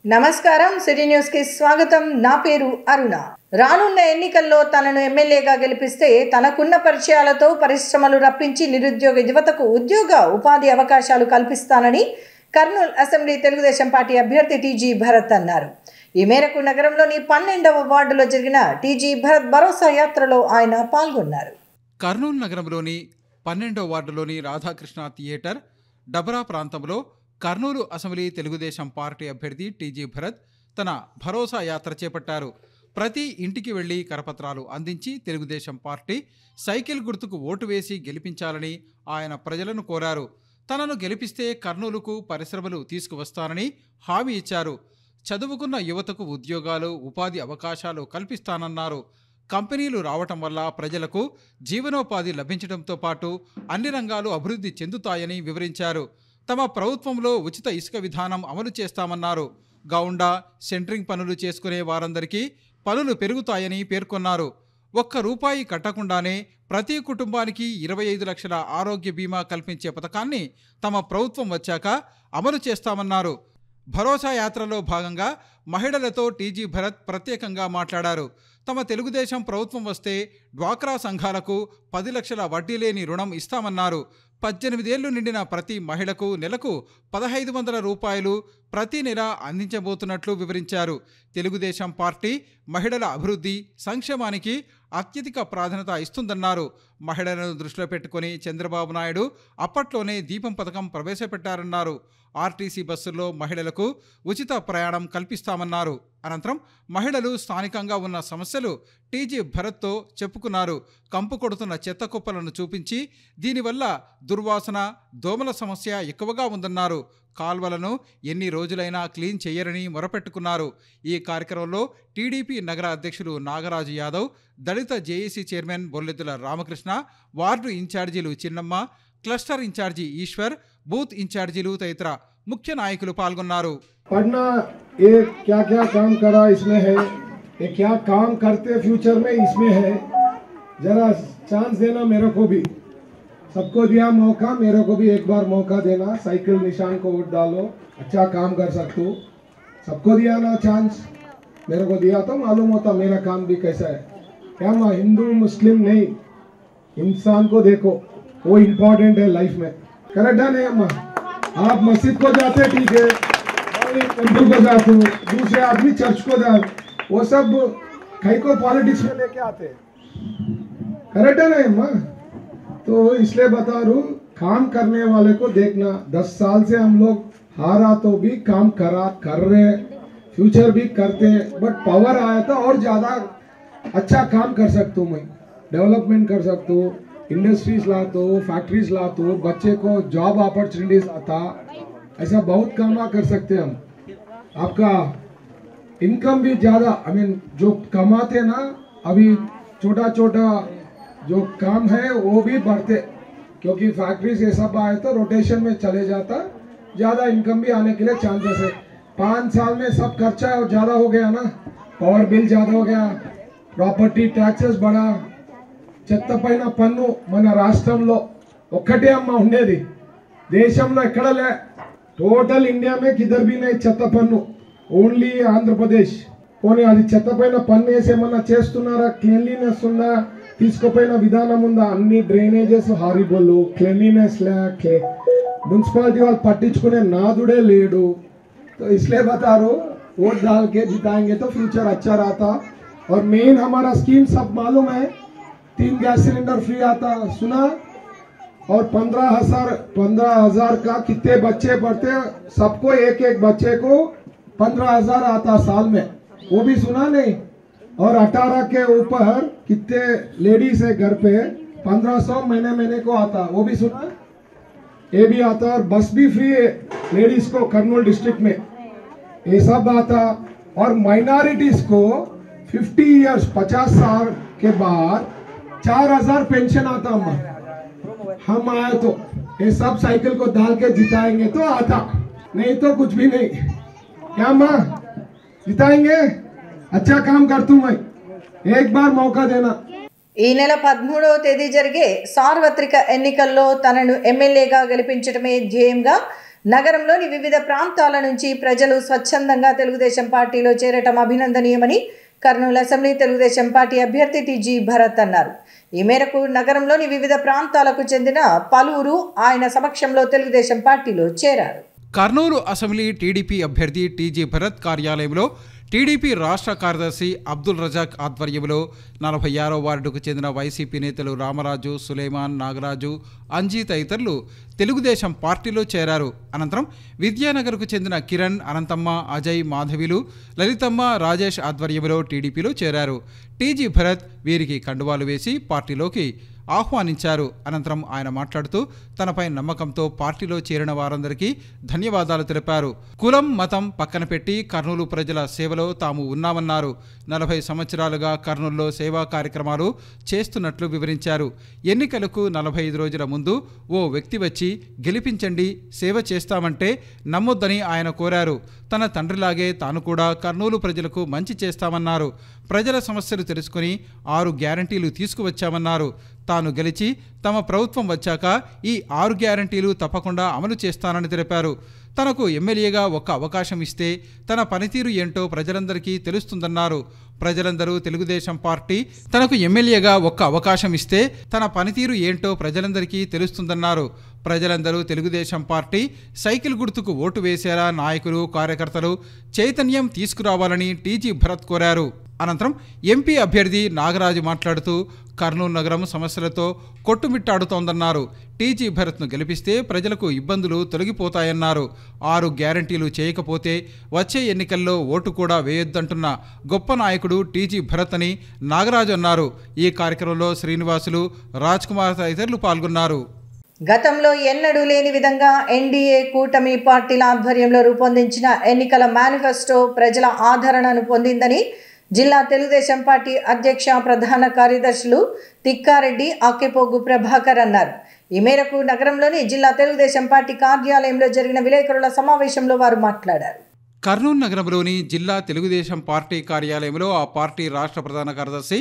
నమస్కారం city news కి స్వాగతం. నా పేరు అరుణ. రానున్న ఎన్నికల్లో తనను ఎమ్మెల్యేగా గెలిపిస్తే తనకున్న పరిచయాలతో పరిశ్రమలు రప్పించి నిరుద్యోగ యువతకు ఉద్యోగ ఉపాధి అవకాశాలు కల్పిస్తానని కర్నూలు అసెంబ్లీ తెలుగుదేశం పార్టీ అభ్యర్థి టీజీ భరత్ అన్నారు. ఈ మేరకు నగరంలోని 12వ వార్డులో జరిగిన టీజీ భరత్ భరోసా యాత్రలో ఆయన పాల్గొన్నారు. కర్నూలు నగరంలోని 12వ వార్డులోని రాధాకృష్ణ థియేటర్ డబరా ప్రాంతంలో కర్నూలు అసెంబ్లీ తెలుగుదేశం పార్టీ అభ్యర్థి టీజీ భరత్ తన భరోసా యాత్ర చేపట్టారు. ప్రతి ఇంటికి వెళ్లి కరపత్రాలు అందించి తెలుగుదేశం పార్టీ సైకిల్ గుర్తుకు ఓటు వేసి గెలిపించాలని ఆయన ప్రజలను కోరారు. తనను గెలిపిస్తే కర్నూలుకు పరిశ్రమలు తీసుకువస్తానని హామీ ఇచ్చారు. చదువుకున్న యువతకు ఉద్యోగాలు, ఉపాధి అవకాశాలు కల్పిస్తానన్నారు. కంపెనీలు రావటం వల్ల ప్రజలకు జీవనోపాధి లభించడంతో పాటు అన్ని రంగాలు అభివృద్ధి చెందుతాయని వివరించారు. తమ ప్రభుత్వంలో ఉచిత ఇసుక విధానం అమలు చేస్తామన్నారు. గౌండా, సెంట్రింగ్ పనులు చేసుకునే వారందరికీ పనులు పెరుగుతాయని పేర్కొన్నారు. ₹1 కట్టకుండానే ప్రతి కుటుంబానికి 25 లక్షల ఆరోగ్య బీమా కల్పించే పథకాన్ని తమ ప్రభుత్వం వచ్చాక అమలు చేస్తామన్నారు. భరోసా యాత్రలో భాగంగా మహిళలతో టీజీ భరత్ ప్రత్యేకంగా మాట్లాడారు. తమ తెలుగుదేశం ప్రభుత్వం వస్తే డ్వాక్రా సంఘాలకు 10 లక్షల వడ్డీ లేని రుణం ఇస్తామన్నారు. 18 ఏళ్లు నిండిన ప్రతి మహిళకు నెలకు ₹1,500 ప్రతి నెల అందించబోతున్నట్లు వివరించారు. తెలుగుదేశం పార్టీ మహిళల అభివృద్ధి, సంక్షేమానికి అత్యధిక ప్రాధాన్యత ఇస్తుందన్నారు. మహిళలను దృష్టిలో పెట్టుకుని చంద్రబాబు నాయుడు అప్పట్లోనే దీపం పథకం ప్రవేశపెట్టారన్నారు. ఆర్టీసీ బస్సుల్లో మహిళలకు ఉచిత ప్రయాణం కల్పిస్తామన్నారు. అనంతరం మహిళలు స్థానికంగా ఉన్న సమస్యలు టీజీ భరత్తో చెప్పుకున్నారు. కంపు కొడుతున్న చెత్త కుప్పలను చూపించి దీనివల్ల దుర్వాసన, దోమల సమస్య ఎక్కువగా ఉందన్నారు. కాల్వలను ఎన్ని రోజులైనా క్లీన్ చేయరని మొరపెట్టుకున్నారు. ఈ కార్యక్రమంలో టీడీపీ నగర అధ్యక్షులు నాగరాజు యాదవ్, దళిత జేఏసీ చైర్మన్ బొల్లెద్దుల రామకృష్ణ, వార్డు ఇన్ఛార్జీలు చిన్నమ్మ, క్లస్టర్ ఇన్ఛార్జీ ఈశ్వర్, బూత్ ఇన్ఛార్జీలు తదితర ముఖ్య నాయకులు పాల్గొన్నారు. पढ़ना ये क्या क्या काम करा इसमें है, ये क्या काम करते फ्यूचर में इसमें है, जरा चांस देना मेरे को भी. सबको दिया मौका, मेरे को भी एक बार मौका देना. साइकिल निशान को वोट डालो, अच्छा काम कर सकते हो. सबको दिया ना चांस, मेरे को दिया तो मालूम होता मेरा काम भी कैसा है. क्या मैं हिंदू मुस्लिम नहीं, इंसान को देखो, वो इम्पोर्टेंट है लाइफ में. करेक्ट है नहीं अम्मा? आप मस्जिद को जाते ठीक है, टेम्पल को जाते हो, दूसरे आदमी चर्च को जाते, वो सब कहीं को पॉलिटिक्स में लेके आते. करेक्ट है नहीं अम्मा? तो इसलिए बता रहा हूँ, काम करने वाले को देखना. 10 साल से हम लोग हारा तो भी काम करा कर रहे, फ्यूचर भी करते, बट पावर आया था और ज्यादा अच्छा काम कर सकता हूँ. मैं डेवलपमेंट कर सकता हूँ, इंडस्ट्रीज लाता हूँ, फैक्ट्रीज लाता हूँ, बच्चे को जॉब अपॉर्चुनिटीज आता, ऐसा बहुत काम कर सकते हम. आपका इनकम भी ज्यादा, आई मीन जो कमाते ना, अभी छोटा छोटा जो काम है वो भी बढ़ते, क्योंकि फैक्ट्रीज ये सब आए तो रोटेशन में चले जाता, ज्यादा इनकम भी आने के लिए चांसेस है. 5 साल में सब खर्चा और ज्यादा हो गया ना, पावर बिल ज्यादा हो गया, प्रॉपर्टी टैक्सेस बढ़ा, చెత్త పైన పన్ను మన రాష్ట్రంలో ఒక్కటే అమ్మ ఉండేది, దేశంలో ఎక్కడ లే. టోటల్ ఇండియా మే కిధర్ भी नहीं చెత్త పన్ను, ఓన్లీ ఆంధ్రప్రదేశ్. పోనీ అది చెత్త పైన పన్ను వేసి ఏమన్నా చేస్తున్నారా? క్లీన్లీనెస్ ఉందా? తీసుకుపోయిన విధానం ఉందా? అన్ని డ్రైనేజెస్ హారిబుల్, క్లీన్లీనెస్ లేక మున్సిపాలిటీ వాళ్ళు పట్టించుకునే నాదుడే లేడు. तो इसलिए बता रहा हूँ, वोट डाल के जिताएंगे तो फ्यूचर अच्छा रहता. और मेन हमारा स्कीम सब मालूम है, 3 गैस सिलेंडर फ्री आता, सुना? और 15,000 का कितने बच्चे पढ़ते, सबको एक एक बच्चे को 15,000 आता साल में, वो भी सुना नहीं? और 18 के ऊपर कितने लेडीज है घर पे, 1500 महीने महीने को आता, वो भी सुना? ये भी आता. और बस भी फ्री है लेडीज को कर्नूल डिस्ट्रिक्ट में, ये सब आता. और माइनॉरिटीज को 50 इयर्स 50 साल के बाद 4,000 पेंशन आता. हम आए तो ये सब साइकिल को डाल के जिताएंगे तो आता, नहीं तो कुछ भी नहीं. क्या माँ जिताएंगे? अच्छा काम करता हूँ मैं, एक बार मौका देना. ఈ నెల 13వ తేదీ జరిగే సార్వత్రిక ఎన్నికల్లో తనను ఎమ్మెల్యేగా గెలిపించడమే ధ్యేయంగా నగరంలోని వివిధ ప్రాంతాల నుంచి ప్రజలు స్వచ్ఛందంగా తెలుగుదేశం పార్టీలో చేరటం అభినందనీయమని కర్నూలు అసెంబ్లీ తెలుగుదేశం పార్టీ అభ్యర్థి టీజీ భరత్ అన్నారు. ఈ మేరకు నగరంలోని వివిధ ప్రాంతాలకు చెందిన పలువురు ఆయన సమక్షంలో తెలుగుదేశం పార్టీలో చేరారు. కర్నూలు అసెంబ్లీ టీడీపీ అభ్యర్థి టీజీ భరత్ కార్యాలయంలో టీడీపీ రాష్ట్ర కార్యదర్శి అబ్దుల్ రజాక్ ఆధ్వర్యంలో 46వ వార్డుకు చెందిన వైసీపీ నేతలు రామరాజు, సులేమాన్, నాగరాజు, అంజీ తదితరులు తెలుగుదేశం పార్టీలో చేరారు. అనంతరం విద్యానగర్కు చెందిన కిరణ్, అనంతమ్మ, అజయ్, మాధవిలు, లలితమ్మ, రాజేష్ ఆధ్వర్యంలో టీడీపీలో చేరారు. టీజీ భరత్ వీరికి కండువాలు వేసి పార్టీలోకి ఆహ్వానించారు. అనంతరం ఆయన మాట్లాడుతూ తనపై నమ్మకంతో పార్టీలో చేరిన వారందరికీ ధన్యవాదాలు తెలిపారు. కులం, మతం పక్కన పెట్టి కర్నూలు ప్రజల సేవలో తాము ఉన్నామన్నారు. 40 సంవత్సరాలుగా కర్నూలులో సేవా కార్యక్రమాలు చేస్తున్నట్లు వివరించారు. ఎన్నికలకు 45 రోజుల ముందు ఓ వ్యక్తి వచ్చి గెలిపించండి, సేవ చేస్తామంటే నమ్మొద్దని ఆయన కోరారు. తన తండ్రిలాగే తాను కూడా కర్నూలు ప్రజలకు మంచి చేస్తామన్నారు. ప్రజల సమస్యలు తెలుసుకుని 6 గ్యారంటీలు తీసుకువచ్చామన్నారు. తాను గెలిచి తమ ప్రభుత్వం వచ్చాక ఈ 6 గ్యారంటీలు తప్పకుండా అమలు చేస్తానని తెలిపారు. తనకు ఎమ్మెల్యేగా ఒక్క అవకాశం ఇస్తే తన పనితీరు ఏంటో ప్రజలందరికీ తెలుస్తుందన్నారు. ప్రజలందరూ తెలుగుదేశం పార్టీ తనకు ఎమ్మెల్యేగా ఒక్క అవకాశం ఇస్తే తన పనితీరు ఏంటో ప్రజలందరికీ తెలుస్తుందన్నారు. ప్రజలందరూ తెలుగుదేశం పార్టీ సైకిల్ గుర్తుకు ఓటు వేసేలా నాయకులు, కార్యకర్తలు చైతన్యం తీసుకురావాలని టీజీ భరత్ కోరారు. అనంతరం ఎంపీ అభ్యర్థి నాగరాజు మాట్లాడుతూ కర్నూలు నగరం సమస్యలతో కొట్టుమిట్టాడుతోందన్నారు. టీజీ భరత్ను గెలిపిస్తే ప్రజలకు ఇబ్బందులు తొలగిపోతాయన్నారు. 6 గ్యారంటీలు చేయకపోతే వచ్చే ఎన్నికల్లో ఓటు కూడా వేయొద్దంటున్న గొప్ప నాయకుడు టీజీ భరత్ అని నాగరాజు అన్నారు. ఈ కార్యక్రమంలో శ్రీనివాసులు, రాజ్ కుమార్ తదితరులు పాల్గొన్నారు. గతంలో ఎన్నడూ లేని విధంగా ఎన్డీఏ కూటమి పార్టీల ఆధ్వర్యంలో రూపొందించిన ఎన్నికల మేనిఫెస్టో ప్రజల ఆదరణను పొందిందని జిల్లా తెలుగుదేశం పార్టీ అధ్యక్ష ప్రధాన కార్యదర్శులు తిక్కారెడ్డి, ఆకెపోగు ప్రభాకర్ అన్నారు. ఈ మేరకు నగరంలోని జిల్లా తెలుగుదేశం పార్టీ కార్యాలయంలో జరిగిన విలేకరుల సమావేశంలో వారు మాట్లాడారు. కర్నూలు నగరంలోని జిల్లా తెలుగుదేశం పార్టీ కార్యాలయంలో ఆ పార్టీ రాష్ట్ర ప్రధాన కార్యదర్శి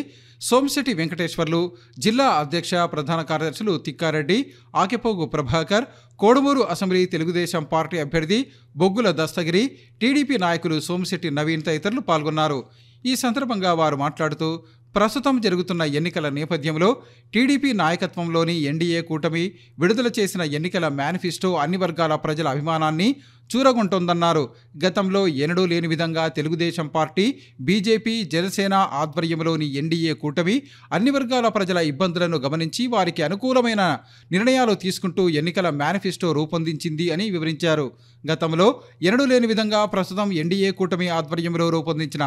సోమిశెట్టి వెంకటేశ్వర్లు, జిల్లా అధ్యక్ష ప్రధాన కార్యదర్శులు తిక్కారెడ్డి, ఆకెపోగు ప్రభాకర్, కోడుమూరు అసెంబ్లీ తెలుగుదేశం పార్టీ అభ్యర్థి బొగ్గుల దస్తగిరి, టీడీపీ నాయకులు సోమిశెట్టి నవీన్ తదితరులు పాల్గొన్నారు. ఈ సందర్భంగా వారు మాట్లాడుతూ ప్రస్తుతం జరుగుతున్న ఎన్నికల నేపథ్యంలో టీడీపీ నాయకత్వంలోని ఎన్డీఏ కూటమి విడుదల చేసిన ఎన్నికల మేనిఫెస్టో అన్ని వర్గాల ప్రజల అభిమానాన్ని చూరగొంటోందన్నారు. గతంలో ఎన్నడూ లేని విధంగా తెలుగుదేశం పార్టీ, బీజేపీ, జనసేన ఆధ్వర్యంలోని ఎన్డీఏ కూటమి అన్ని వర్గాల ప్రజల ఇబ్బందులను గమనించి వారికి అనుకూలమైన నిర్ణయాలు తీసుకుంటూ ఎన్నికల మేనిఫెస్టో రూపొందించింది అని వివరించారు. గతంలో ఎన్నడూ లేని విధంగా ప్రస్తుతం ఎన్డీఏ కూటమి ఆధ్వర్యంలో రూపొందించిన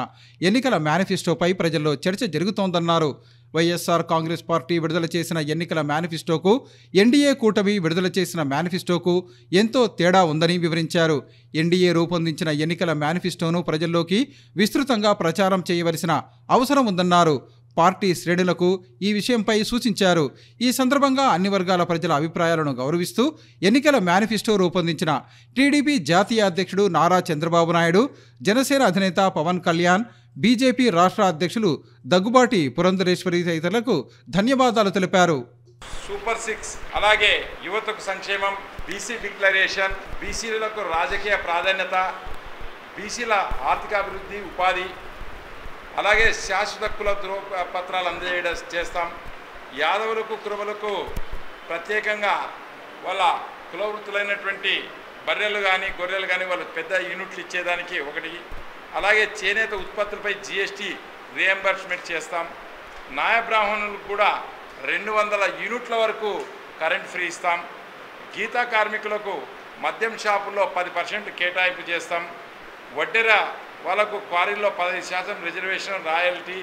ఎన్నికల మేనిఫెస్టోపై ప్రజల్లో చర్చ జరుగుతోందన్నారు. వైఎస్ఆర్ కాంగ్రెస్ పార్టీ విడుదల చేసిన ఎన్నికల మేనిఫెస్టోకు ఎన్డీఏ కూటమి విడుదల చేసిన మేనిఫెస్టోకు ఎంతో తేడా ఉందని వివరించారు. ఎన్డీఏ రూపొందించిన ఎన్నికల మేనిఫెస్టోను ప్రజల్లోకి విస్తృతంగా ప్రచారం చేయవలసిన అవసరం ఉందన్నారు. పార్టీ శ్రేణులకు ఈ విషయంపై సూచించారు. ఈ సందర్భంగా అన్ని వర్గాల ప్రజల అభిప్రాయాలను గౌరవిస్తూ ఎన్నికల మేనిఫెస్టో రూపొందించిన టీడీపీ జాతీయ అధ్యక్షుడు నారా చంద్రబాబు నాయుడు, జనసేన అధినేత పవన్ కళ్యాణ్, బీజేపీ రాష్ట్ర అధ్యక్షులు దగ్గుబాటి పురంధరేశ్వరి తదితరులకు ధన్యవాదాలు తెలిపారు. సూపర్ 6 అలాగే యువతకు సంక్షేమం, బీసీ డిక్లరేషన్, బీసీలకు రాజకీయ ప్రాధాన్యత, బీసీల ఆర్థికాభివృద్ధి, ఉపాధి, అలాగే శాశ్వత కుల ధ్రువపత్రాలు అందజేయడం చేస్తాం. యాదవులకు, కురుమలకు ప్రత్యేకంగా వాళ్ళ కుల వృత్తులైనటువంటి బర్రెలు కానీ, గొర్రెలు కానీ వాళ్ళకి పెద్ద యూనిట్లు ఇచ్చేదానికి ఒకటి. అలాగే చేనేత ఉత్పత్తులపై జీఎస్టీ రియంబర్స్మెంట్ చేస్తాం. న్యాయ బ్రాహ్మణులకు కూడా 200 యూనిట్ల వరకు కరెంట్ ఫ్రీ ఇస్తాం. గీతా కార్మికులకు మద్యం షాపుల్లో 10% కేటాయింపు చేస్తాం. వడ్డెర వాళ్ళకు క్వారీల్లో 15% రిజర్వేషన్, రాయల్టీ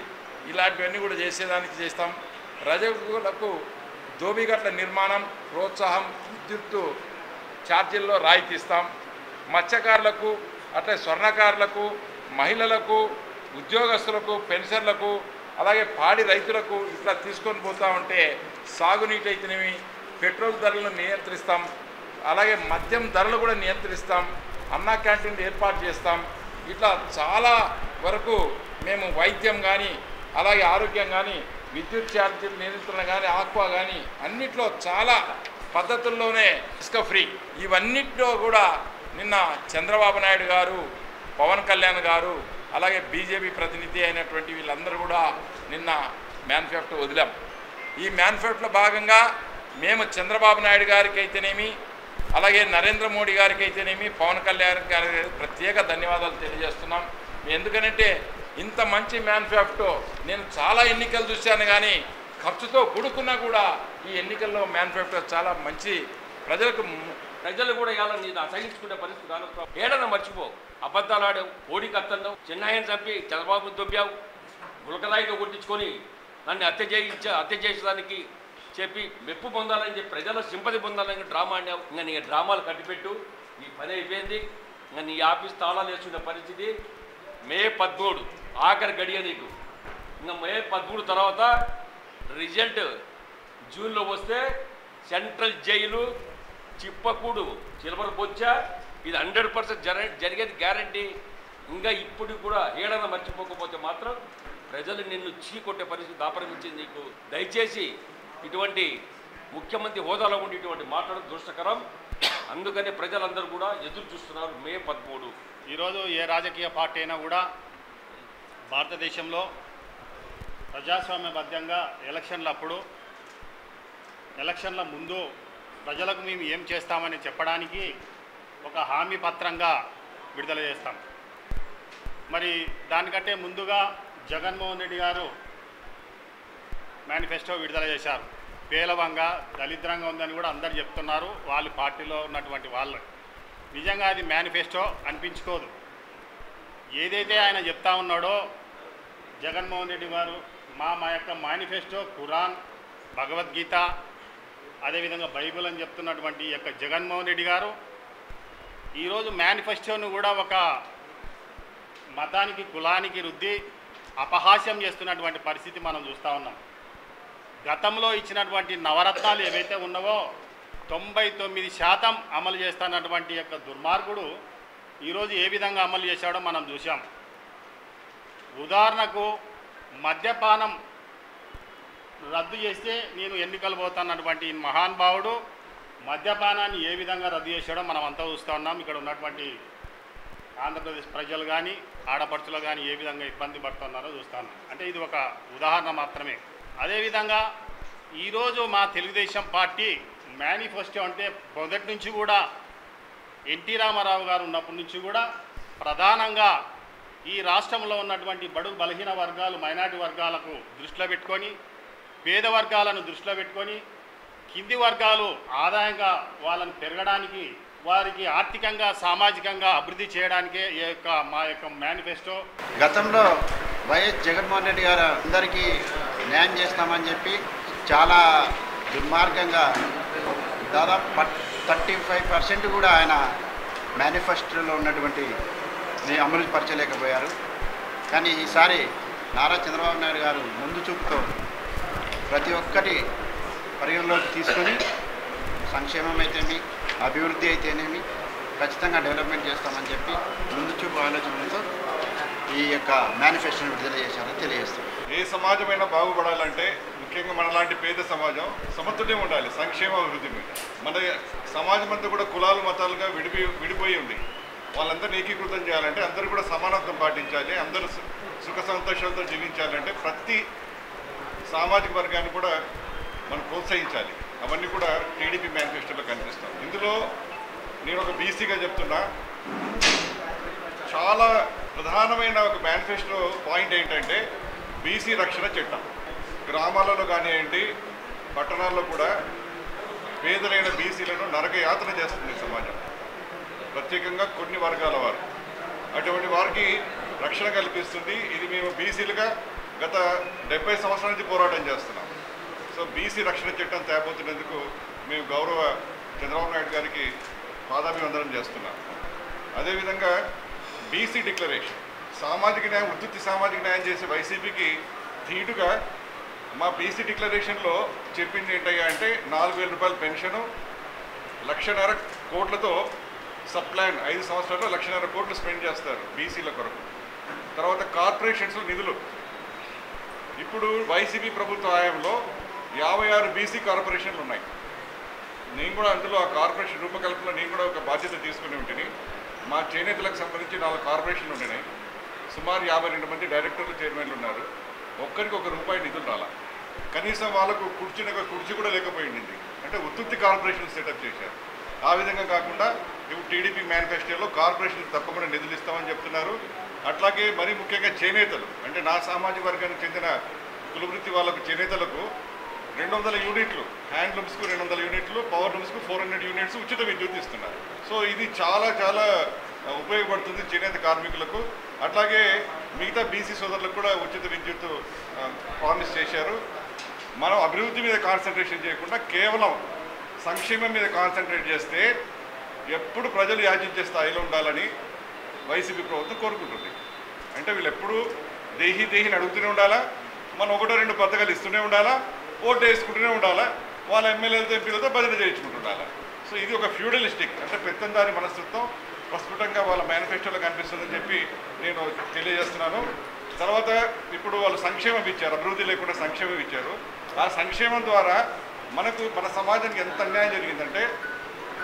ఇలాంటివన్నీ కూడా చేసేదానికి చేస్తాం. రజకులకు దోబిగట్ల నిర్మాణం, ప్రోత్సాహం, విద్యుత్తు ఛార్జీల్లో రాయితీ ఇస్తాం. మత్స్యకారులకు, అట్లే స్వర్ణకారులకు, మహిళలకు, ఉద్యోగస్తులకు, పెన్షన్లకు, అలాగే పాడి రైతులకు ఇట్లా తీసుకొని పోతా ఉంటే సాగునీటి అయితేనేమి, పెట్రోల్ ధరలను నియంత్రిస్తాం. అలాగే మద్యం ధరలు కూడా నియంత్రిస్తాం. అన్నా క్యాంటీన్లు ఏర్పాటు చేస్తాం. ఇట్లా చాలా వరకు మేము వైద్యం కానీ, అలాగే ఆరోగ్యం కానీ, విద్యుత్ ఛార్జీల నియంత్రణ కానీ, ఆక్వా కానీ అన్నిట్లో చాలా పద్ధతుల్లోనే ఇసుక ఫ్రీ, ఇవన్నిట్లో కూడా నిన్న చంద్రబాబు నాయుడు గారు, పవన్ కళ్యాణ్ గారు, అలాగే బీజేపీ ప్రతినిధి అయినటువంటి వీళ్ళందరూ కూడా నిన్న మేనిఫెస్టో వదిలాం. ఈ మేనిఫెస్టోలో భాగంగా మేము చంద్రబాబు నాయుడు గారికి అయితేనేమి, అలాగే నరేంద్ర మోడీ గారికి అయితేనేమి, పవన్ కళ్యాణ్ గారికి ప్రత్యేక ధన్యవాదాలు తెలియజేస్తున్నాం. ఎందుకనంటే ఇంత మంచి మేనిఫెస్టో నేను చాలా ఎన్నికలు చూశాను, కానీ ఖర్చుతో కూడుకున్నా కూడా ఈ ఎన్నికల్లో మేనిఫెస్టో చాలా మంచి ప్రజలు కూడా ఇలా నేను అసహించుకునే పరిస్థితి కానొస్తావు. ఏడన్నా మర్చిపో, అబద్ధాలు ఆడావు, ఓడికి అత్తన్నావు, చిన్నాయని చంపి చంద్రబాబు దొబ్బావు, గులకరాయితో కొట్టించుకొని నన్ను హత్య చేసేదానికి చెప్పి మెప్పు పొందాలని చెప్పి ప్రజల సింపతి పొందాలని డ్రామా ఆడావు. ఇంకా నీ డ్రామాలు కట్టిపెట్టు, నీ పని అయిపోయింది. ఇంకా నీ ఆఫీస్ తాళాలు వేసుకునే పరిస్థితి. మే 13 ఆఖరి గడియ నీకు. ఇంకా మే 13 తర్వాత రిజల్ట్ జూన్లో వస్తే సెంట్రల్ జైలు, చిప్పకూడు, చిలబర బొచ్చ, ఇది 100% జరిగేది గ్యారంటీ. ఇంకా ఇప్పుడు కూడా ఏడన్నా మర్చిపోకపోతే మాత్రం ప్రజలు నిన్ను చీకొట్టే పరిస్థితి దాపరించింది నీకు. దయచేసి ఇటువంటి ముఖ్యమంత్రి హోదాలో ఉండి ఇటువంటి మాట్లాడడం దుష్టకరం. అందుకనే ప్రజలందరూ కూడా ఎదురు చూస్తున్నారు మే 13. ఈరోజు ఏ రాజకీయ పార్టీ అయినా కూడా భారతదేశంలో ప్రజాస్వామ్యబద్ధంగా ఎలక్షన్ల ముందు ప్రజలకు మేము ఏం చేస్తామని చెప్పడానికి ఒక హామీ పత్రంగా విడుదల చేస్తాం. మరి దానికంటే ముందుగా జగన్మోహన్ రెడ్డి గారు మేనిఫెస్టో విడుదల చేశారు. పేలవంగా, దళిద్రంగా ఉందని కూడా అందరు చెప్తున్నారు, వాళ్ళ పార్టీలో ఉన్నటువంటి వాళ్ళు. నిజంగా అది మేనిఫెస్టో అనిపించుకోదు. ఏదైతే ఆయన చెప్తా ఉన్నాడో జగన్మోహన్ రెడ్డి గారు, మా యొక్క మేనిఫెస్టో ఖురాన్, భగవద్గీత, అదేవిధంగా బైబిల్ అని చెప్తున్నటువంటి ఈ యొక్క జగన్మోహన్ రెడ్డి గారు ఈరోజు మేనిఫెస్టోను కూడా ఒక మతానికి, కులానికి రుద్ది అపహాస్యం చేస్తున్నటువంటి పరిస్థితి మనం చూస్తూ ఉన్నాం. గతంలో ఇచ్చినటువంటి నవరత్నాలు ఏవైతే ఉన్నావో 99% అమలు చేస్తున్నటువంటి యొక్క దుర్మార్గుడు ఈరోజు ఏ విధంగా అమలు చేశాడో మనం చూసాం. ఉదాహరణకు మద్యపానం రద్దు చేస్తే నేను ఎన్నికలు పోతానన్నటువంటి మహానుభావుడు మద్యపానాన్ని ఏ విధంగా రద్దు చేశాడో మనం అంతా చూస్తూ ఉన్నాం. ఇక్కడ ఉన్నటువంటి ఆంధ్రప్రదేశ్ ప్రజలు కానీ, ఆడపడుచులు కానీ ఏ విధంగా ఇబ్బంది పడుతున్నారో చూస్తాను. అంటే ఇది ఒక ఉదాహరణ మాత్రమే. అదేవిధంగా ఈరోజు మా తెలుగుదేశం పార్టీ మేనిఫెస్టో అంటే మొదటి నుంచి కూడా ఎన్టీ రామారావు గారు ఉన్నప్పటి నుంచి కూడా ప్రధానంగా ఈ రాష్ట్రంలో ఉన్నటువంటి బడుగు బలహీన వర్గాలు, మైనారిటీ వర్గాలకు దృష్టిలో పెట్టుకొని, పేద వర్గాలను దృష్టిలో పెట్టుకొని, కింది వర్గాలు ఆదాయంగా వాళ్ళని పెరగడానికి, వారికి ఆర్థికంగా, సామాజికంగా అభివృద్ధి చేయడానికే మా యొక్క మేనిఫెస్టో. గతంలో వైఎస్ జగన్మోహన్ రెడ్డి గారు అందరికీ న్యాయం చేస్తామని చెప్పి చాలా దుర్మార్గంగా దాదాపు 35% కూడా ఆయన మేనిఫెస్టోలో ఉన్నటువంటి అమలు పరచలేకపోయారు. కానీ ఈసారి నారా చంద్రబాబు నాయుడు గారు ముందు చూపుతో ప్రతి ఒక్కటి పరిగణలోకి తీసుకొని సంక్షేమం అయితేమి, అభివృద్ధి అయితేనేమి ఖచ్చితంగా డెవలప్మెంట్ చేస్తామని చెప్పి ముందు చూపు ఆలోచనలతో ఈ యొక్క మేనిఫెస్టోని విడుదల చేశారని తెలియజేస్తారు. ఏ సమాజమైనా బాగుపడాలంటే ముఖ్యంగా మనలాంటి పేద సమాజం సమతుల్యం ఉండాలి సంక్షేమ అభివృద్ధి మీద. మన సమాజం అంతా కూడా కులాలు, మతాలుగా విడిపోయి ఉంది. వాళ్ళందరినీ ఏకీకృతం చేయాలంటే అందరూ కూడా సమానత్వం పాటించాలి, అందరూ సుఖ సంతోషాలతో జీవించాలంటే ప్రతి సామాజిక వర్గాన్ని కూడా మనం ప్రోత్సహించాలి. అవన్నీ కూడా టీడీపీ మేనిఫెస్టోలో కనిపిస్తాం. ఇందులో నేను ఒక బీసీగా చెప్తున్నా, చాలా ప్రధానమైన ఒక మేనిఫెస్టో పాయింట్ ఏంటంటే బీసీ రక్షణ చట్టం. గ్రామాలలో కానివ్వండి, పట్టణాల్లో కూడా పేదలైన బీసీలను నరకయాతన చేస్తుంది సమాజం, ప్రత్యేకంగా కొన్ని వర్గాల వారు. అటువంటి వారికి రక్షణ కల్పిస్తుంది. ఇది మేము బీసీలుగా గత 70 సంవత్సరాల నుంచి పోరాటం చేస్తున్నాం. సో బీసీ రక్షణ చట్టం తేపోతున్నందుకు మేము గౌరవ చంద్రబాబు నాయుడు గారికి పాదాభివందనం చేస్తున్నాం. అదేవిధంగా బీసీ డిక్లరేషన్, సామాజిక న్యాయం, ఉత్పత్తి సామాజిక న్యాయం చేసే వైసీపీకి ధీటుగా మా బీసీ డిక్లరేషన్లో చెప్పింది ఏంటయ్యా అంటే 4,000 రూపాయల పెన్షను, 1,50,000 కోట్లతో సప్లాన్ 5 సంవత్సరాల్లో 1,50,000 కోట్లు స్పెండ్ చేస్తారు బీసీల కొరకు. తర్వాత కార్పొరేషన్స్ నిధులు, ఇప్పుడు వైసీపీ ప్రభుత్వ హయాంలో 56 బీసీ కార్పొరేషన్లు ఉన్నాయి. నేను కూడా అందులో ఆ కార్పొరేషన్ రూపకల్పనలో నేను కూడా ఒక బాధ్యత తీసుకుని ఉంటుంది. మా చేనేతలకు సంబంధించి 4 కార్పొరేషన్లు ఉన్నాయి. సుమారు 52 మంది డైరెక్టర్లు, చైర్మన్లు ఉన్నారు. ఒక్కరికి ₹1 నిధులు రాలా. కనీసం వాళ్ళకు కుర్చీ కూడా లేకపోయింది. అంటే ఉత్తుత్తి కార్పొరేషన్ సెటప్ చేశారు. ఆ విధంగా కాకుండా ఇప్పుడు టీడీపీ మేనిఫెస్టోలో కార్పొరేషన్ తప్పకుండా నిధులు ఇస్తామని చెప్తున్నారు. అట్లాగే మరీ ముఖ్యంగా చేనేతలు, అంటే నా సామాజిక వర్గానికి చెందిన కులవృత్తి వాళ్ళకు చేనేతలకు 200 యూనిట్లు, హ్యాండ్లూమ్స్కు 200 యూనిట్లు, పవర్ లూమ్స్కు 400 యూనిట్స్ ఉచిత విద్యుత్ ఇస్తున్నారు. సో ఇది చాలా చాలా ఉపయోగపడుతుంది చేనేత కార్మికులకు. అట్లాగే మిగతా బీసీ సోదరులకు కూడా ఉచిత విద్యుత్ ప్రామిస్ చేశారు. మనం అభివృద్ధి మీద కాన్సన్ట్రేషన్ చేయకుండా కేవలం సంక్షేమం మీద కాన్సన్ట్రేట్ చేస్తే ఎప్పుడు ప్రజలు యాచించే స్థాయిలో ఉండాలని వైసీపీ ప్రభుత్వం కోరుకుంటుంది. అంటే వీళ్ళు ఎప్పుడు దేహిని అడుగుతూనే ఉండాలా, మనం 1-2 పథకాలు ఇస్తూనే ఉండాలా, ఓటు వేసుకుంటూనే ఉండాలా, వాళ్ళ ఎమ్మెల్యేలతో ఎంపీలతో భజన చేయించుకుంటుండాలా. సో ఇది ఒక ఫ్యూడలిస్టిక్, అంటే పెత్తందారి మనస్తత్వం ప్రస్ఫుటంగా వాళ్ళ మేనిఫెస్టోలో కనిపిస్తుందని చెప్పి నేను తెలియజేస్తున్నాను. తర్వాత ఇప్పుడు వాళ్ళు సంక్షేమం ఇచ్చారు, అభివృద్ధి లేకుండా సంక్షేమం ఇచ్చారు. ఆ సంక్షేమం ద్వారా మన సమాజానికి ఎంత అన్యాయం జరిగిందంటే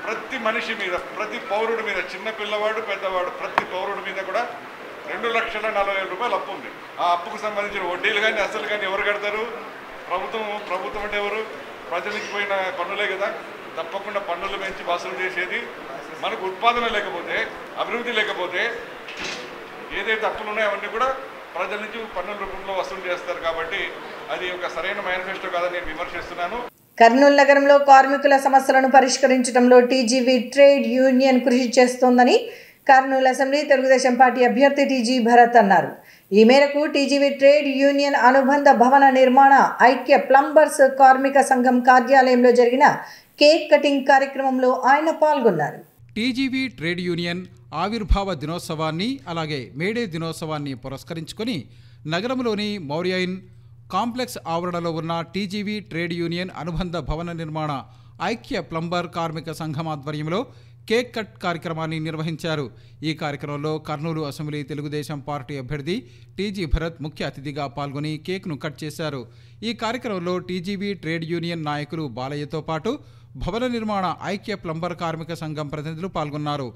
ప్రతి మనిషి మీద, ప్రతి పౌరుడి మీద, చిన్న పిల్లవాడు పెద్దవాడు ప్రతి పౌరుడి మీద కూడా ₹2,40,000 అప్పు ఉంది. ఆ అప్పుకు సంబంధించిన వడ్డీలు కానీ అసలు కానీ ఎవరు కడతారు? ప్రభుత్వం అంటే ఎవరు? ప్రజల నుంచి పోయిన పన్నులే కదా. తప్పకుండా పన్నులు పెంచి వసూలు చేసేది. మనకు ఉత్పాదన లేకపోతే, అభివృద్ధి లేకపోతే ఏదైతే అప్పులు ఉన్నాయో అవన్నీ కూడా ప్రజల నుంచి పన్నుల రూపంలో వసూలు చేస్తారు. కాబట్టి అది ఒక సరైన మేనిఫెస్టో కాదని నేను విమర్శిస్తున్నాను. కర్నూలు నగరంలో కార్మికుల సమస్యలను పరిష్కరించడంలో టీజీవీ ట్రేడ్ యూనియన్ కృషి చేస్తోందని కర్నూలు అసెంబ్లీ తెలుగుదేశం పార్టీ అభ్యర్థి టీజీ భరత్ అన్నారు. ఈ మేరకు టీజీవీ ట్రేడ్ యూనియన్ అనుబంధ భవన నిర్మాణ ఐక్య ప్లంబర్స్ కార్మిక సంఘం కార్యాలయంలో జరిగిన కేక్ కటింగ్ కార్యక్రమంలో ఆయన పాల్గొన్నారు. టీజీవీ ట్రేడ్ యూనియన్ ఆవిర్భావ దినోత్సవాన్ని అలాగే మేడే దినోత్సవాన్ని పురస్కరించుకొని నగరంలోని మౌర్యయిన్ కాంప్లెక్స్ ఆవరణలో ఉన్న టీజీవీ ట్రేడ్ యూనియన్ అనుబంధ భవన నిర్మాణ ఐక్య ప్లంబర్ కార్మిక సంఘం ఆధ్వర్యంలో కేక్ కట్ కార్యక్రమాన్ని నిర్వహించారు. ఈ కార్యక్రమంలో కర్నూలు అసెంబ్లీ తెలుగుదేశం పార్టీ అభ్యర్థి టీజీ భరత్ ముఖ్య అతిథిగా పాల్గొని కేక్ను కట్ చేశారు. ఈ కార్యక్రమంలో టీజీవీ ట్రేడ్ యూనియన్ నాయకులు బాలయ్యతో పాటు భవన నిర్మాణ ఐక్య ప్లంబర్ కార్మిక సంఘం ప్రతినిధులు పాల్గొన్నారు.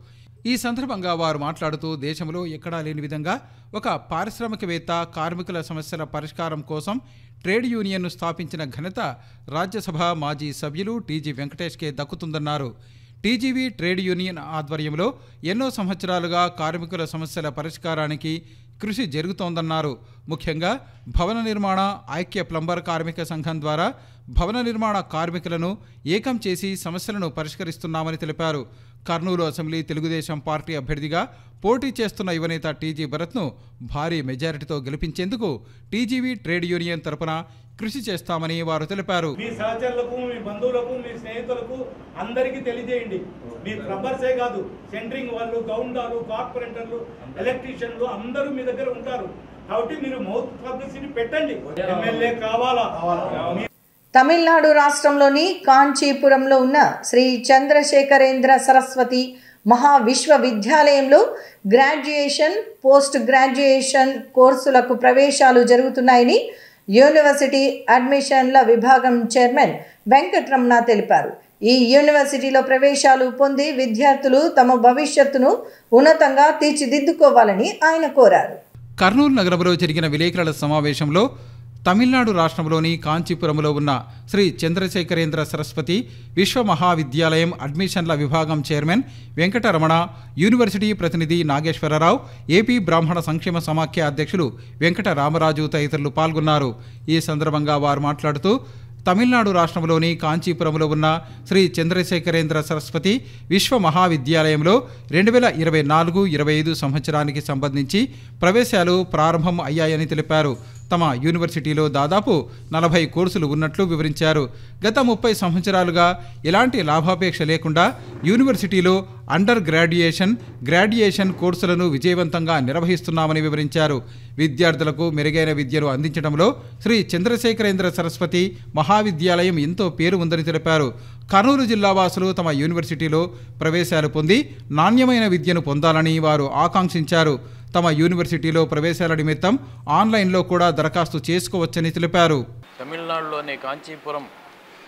ఈ సందర్భంగా వారు మాట్లాడుతూ దేశంలో ఎక్కడా లేని విధంగా ఒక పారిశ్రామికవేత్త కార్మికుల సమస్యల పరిష్కారం కోసం ట్రేడ్ యూనియన్ను స్థాపించిన ఘనత రాజ్యసభ మాజీ సభ్యులు టీజీ వెంకటేష్కే దక్కుతుందన్నారు. టీజీవీ ట్రేడ్ యూనియన్ ఆధ్వర్యంలో ఎన్నో సంవత్సరాలుగా కార్మికుల సమస్యల పరిష్కారానికి కృషి జరుగుతోందన్నారు. ముఖ్యంగా భవన నిర్మాణ ఐక్య ప్లంబర్ కార్మిక సంఘం ద్వారా భవన నిర్మాణ కార్మికులను ఏకం చేసి సమస్యలను పరిష్కరిస్తున్నామని తెలిపారు. కర్నూలు అసెంబ్లీ తెలుగుదేశం పార్టీ అభ్యర్థిగా పోటీ చేస్తున్న యువనేత టీజీ భరత్ను భారీ మెజారిటీతో గెలిపించేందుకు టీజీవీ ట్రేడ్ యూనియన్ తరపున కృషి చేస్తామని వారు తెలిపారు. మీ సహచరులకు, మీ బంధువులకు, మీ స్నేహితులకు అందరికీ తెలియజేయండి. మీ ప్లంబర్సే కాదు, సెంటరింగ్ వాళ్ళు, గౌండాలు, కార్పొరేటర్లు, ఎలక్ట్రీషియన్లు అందరూ మీ దగ్గర ఉంటారు. కాబట్టి మీరు మౌత్ పబ్లిసిటీ పెట్టండి. ఎమ్మెల్యే కావాలా? తమిళనాడు రాష్ట్రంలోని కాంచీపురంలో ఉన్న శ్రీ చంద్రశేఖరేంద్ర సరస్వతి మహావిశ్వవిద్యాలయంలో గ్రాడ్యుయేషన్, పోస్ట్ గ్రాడ్యుయేషన్ కోర్సులకు ప్రవేశాలు జరుగుతున్నాయని యూనివర్సిటీ అడ్మిషన్ల విభాగం చైర్మన్ వెంకటరమణ తెలిపారు. ఈ యూనివర్సిటీలో ప్రవేశాలు పొంది విద్యార్థులు తమ భవిష్యత్తును ఉన్నతంగా తీర్చిదిద్దుకోవాలని ఆయన కోరారు. కర్నూలు నగరంలో జరిగిన విలేకరుల సమావేశంలో తమిళనాడు రాష్ట్రంలోని కాంచీపురంలో ఉన్న శ్రీ చంద్రశేఖరేంద్ర సరస్వతి విశ్వ మహావిద్యాలయం అడ్మిషన్ల విభాగం చైర్మన్ వెంకటరమణ, యూనివర్సిటీ ప్రతినిధి నాగేశ్వరరావు, ఏపీ బ్రాహ్మణ సంక్షేమ సమాఖ్య అధ్యక్షులు వెంకట రామరాజు తదితరులు పాల్గొన్నారు. ఈ సందర్భంగా వారు మాట్లాడుతూ తమిళనాడు రాష్ట్రంలోని కాంచీపురంలో ఉన్న శ్రీ చంద్రశేఖరేంద్ర సరస్వతి విశ్వ మహావిద్యాలయంలో 2024-25 సంవత్సరానికి సంబంధించి ప్రవేశాలు ప్రారంభం అయ్యాయని తెలిపారు. తమ యూనివర్సిటీలో దాదాపు 40 కోర్సులు ఉన్నట్లు వివరించారు. గత 30 సంవత్సరాలుగా ఎలాంటి లాభాపేక్ష లేకుండా యూనివర్సిటీలో అండర్ గ్రాడ్యుయేషన్ కోర్సులను విజయవంతంగా నిర్వహిస్తున్నామని వివరించారు. విద్యార్థులకు మెరుగైన విద్యను అందించడంలో శ్రీ చంద్రశేఖరేంద్ర సరస్వతి మహావిద్యాలయం ఎంతో పేరు ఉందని తెలిపారు. కర్నూలు జిల్లా వాసులు తమ యూనివర్సిటీలో ప్రవేశాలు పొంది నాణ్యమైన విద్యను పొందాలని వారు ఆకాంక్షించారు. తమ యూనివర్సిటీలో ప్రవేశాల నిమిత్తం ఆన్లైన్లో కూడా దరఖాస్తు చేసుకోవచ్చని తెలిపారు. తమిళనాడులోని కాంచీపురం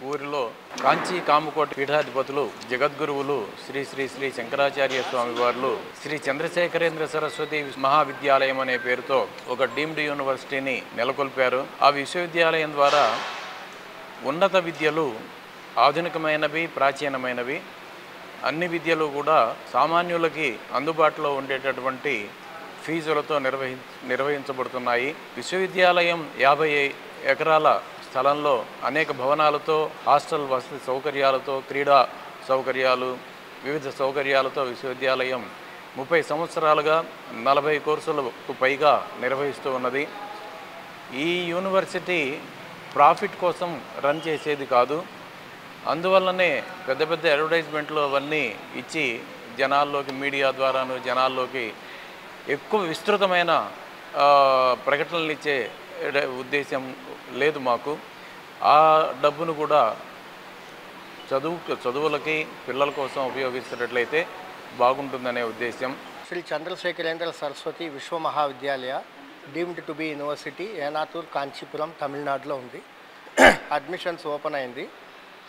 ఊరిలో కాంచీ కామకోట పీఠాధిపతులు జగద్గురువులు శ్రీ శ్రీ శ్రీ శంకరాచార్య స్వామి వారు శ్రీ చంద్రశేఖరేంద్ర సరస్వతి మహావిద్యాలయం అనే పేరుతో ఒక డీమ్డ్ యూనివర్సిటీని నెలకొల్పారు. ఆ విశ్వవిద్యాలయం ద్వారా ఉన్నత విద్యలు ఆధునికమైనవి, ప్రాచీనమైనవి అన్ని విద్యలు కూడా సామాన్యులకి అందుబాటులో ఉండేటటువంటి ఫీజులతో నిర్వహించబడుతున్నాయి. విశ్వవిద్యాలయం 50 ఎకరాల స్థలంలో అనేక భవనాలతో, హాస్టల్ వసతి సౌకర్యాలతో, క్రీడా సౌకర్యాలు, వివిధ సౌకర్యాలతో విశ్వవిద్యాలయం 30 సంవత్సరాలుగా 40 కోర్సులకు పైగా నిర్వహిస్తూ ఉన్నది. ఈ యూనివర్సిటీ ప్రాఫిట్ కోసం రన్ చేసేది కాదు. అందువల్లనే పెద్ద పెద్ద అడ్వర్టైజ్మెంట్లు అవన్నీ ఇచ్చి జనాల్లోకి, మీడియా ద్వారాను జనాల్లోకి ఎక్కువ విస్తృతమైన ప్రకటనలు ఇచ్చే ఉద్దేశం లేదు మాకు. ఆ డబ్బును కూడా చదువులకి, పిల్లల కోసం ఉపయోగించేటట్లయితే బాగుంటుందనే ఉద్దేశం. Shri Chandrasekharendra Saraswati Vishwa Mahavidyalaya deemed to be university Enathur, Kanchipuram, తమిళనాడులో ఉంది. అడ్మిషన్స్ ఓపెన్ అయింది.